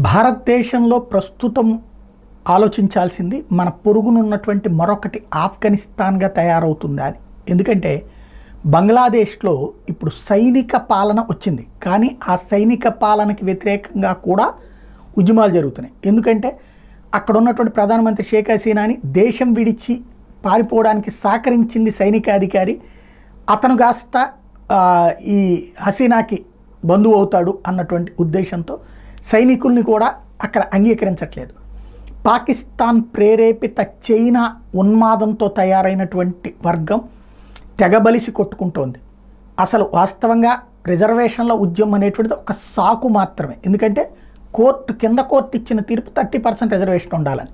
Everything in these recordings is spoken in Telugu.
భారతదేశంలో ప్రస్తుతం ఆలోచించాల్సింది మన పొరుగునున్నటువంటి మరొకటి ఆఫ్ఘనిస్తాన్గా తయారవుతుందా అని. ఎందుకంటే బంగ్లాదేశ్లో ఇప్పుడు సైనిక పాలన వచ్చింది, కానీ ఆ సైనిక పాలనకి వ్యతిరేకంగా కూడా ఉద్యమాలు జరుగుతున్నాయి. ఎందుకంటే అక్కడ ఉన్నటువంటి ప్రధానమంత్రి షేక్ హసీనాని దేశం విడిచి పారిపోవడానికి సహకరించింది సైనిక అధికారి. అతను కాస్త ఈ హసీనాకి బంధువు అవుతాడు అన్నటువంటి ఉద్దేశంతో సైనికుల్ని కూడా అక్కడ అంగీకరించట్లేదు. పాకిస్తాన్ ప్రేరేపిత చైనా ఉన్మాదంతో తయారైనటువంటి వర్గం తెగబలిసి కొట్టుకుంటోంది. అసలు వాస్తవంగా రిజర్వేషన్ల ఉద్యమం అనేటువంటిది ఒక సాకు మాత్రమే. ఎందుకంటే కింద కోర్టు ఇచ్చిన తీర్పు 30% రిజర్వేషన్ ఉండాలని.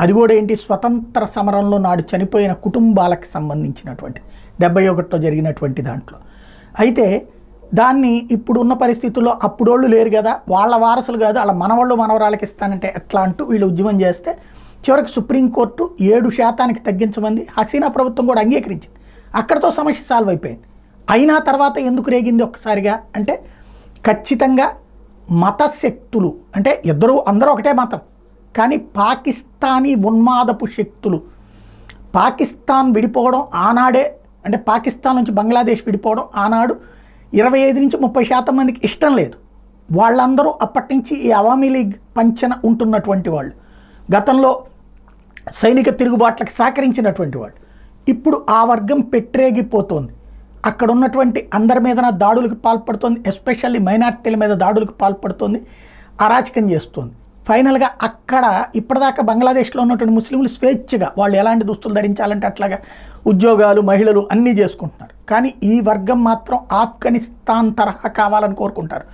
అది కూడా ఏంటి, స్వతంత్ర సమరంలో నాడు చనిపోయిన కుటుంబాలకు సంబంధించినటువంటి 71లో జరిగినటువంటి దాంట్లో. అయితే దాన్ని ఇప్పుడు ఉన్న పరిస్థితుల్లో అప్పుడోళ్ళు లేరు కదా, వాళ్ళ వారసులు కాదు, వాళ్ళ మనవాళ్ళు మనవరాళ్ళకి ఇస్తానంటే ఎట్లా అంటూ వీళ్ళు ఉద్యమం చేస్తే చివరికి సుప్రీంకోర్టు 7% తగ్గించమంది. హసీనా ప్రభుత్వం కూడా అంగీకరించింది. అక్కడితో సమస్య సాల్వ్ అయిపోయింది. అయినా తర్వాత ఎందుకు రేగింది ఒక్కసారిగా అంటే, ఖచ్చితంగా మత శక్తులు అంటే అందరూ ఒకటే మతం, కానీ పాకిస్తానీ ఉన్మాదపు శక్తులు పాకిస్తాన్ విడిపోవడం ఆనాడే, అంటే పాకిస్తాన్ నుంచి బంగ్లాదేశ్ విడిపోవడం ఆనాడు 25 నుంచి 30% మందికి ఇష్టం లేదు. వాళ్ళందరూ అప్పటి నుంచి ఈ అవామీ లీగ్ పంచన ఉంటున్నటువంటి వాళ్ళు, గతంలో సైనిక తిరుగుబాట్లకు సహకరించినటువంటి వాళ్ళు. ఇప్పుడు ఆ వర్గం పెట్టరేగిపోతోంది. అక్కడ ఉన్నటువంటి అందరి మీద దాడులకు పాల్పడుతోంది, ఎస్పెషల్లీ మైనార్టీల మీద దాడులకు పాల్పడుతోంది, అరాచకం చేస్తోంది. ఫైనల్గా అక్కడ ఇప్పటిదాకా బంగ్లాదేశ్లో ఉన్నటువంటి ముస్లింలు స్వేచ్ఛగా వాళ్ళు ఎలాంటి దుస్తులు ధరించాలంటే అట్లాగా ఉద్యోగాలు, మహిళలు అన్నీ చేసుకుంటున్నారు. కానీ ఈ వర్గం మాత్రం ఆఫ్ఘనిస్తాన్ తరహా కావాలని కోరుకుంటారు,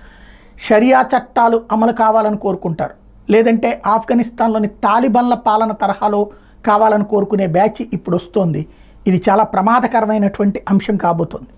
షరియా చట్టాలు అమలు కావాలని కోరుకుంటారు, లేదంటే ఆఫ్ఘనిస్తాన్లోని తాలిబాన్ల పాలన తరహాలో కావాలని కోరుకునే బ్యాచ్ ఇప్పుడు వస్తోంది. ఇది చాలా ప్రమాదకరమైనటువంటి అంశం కాబోతోంది.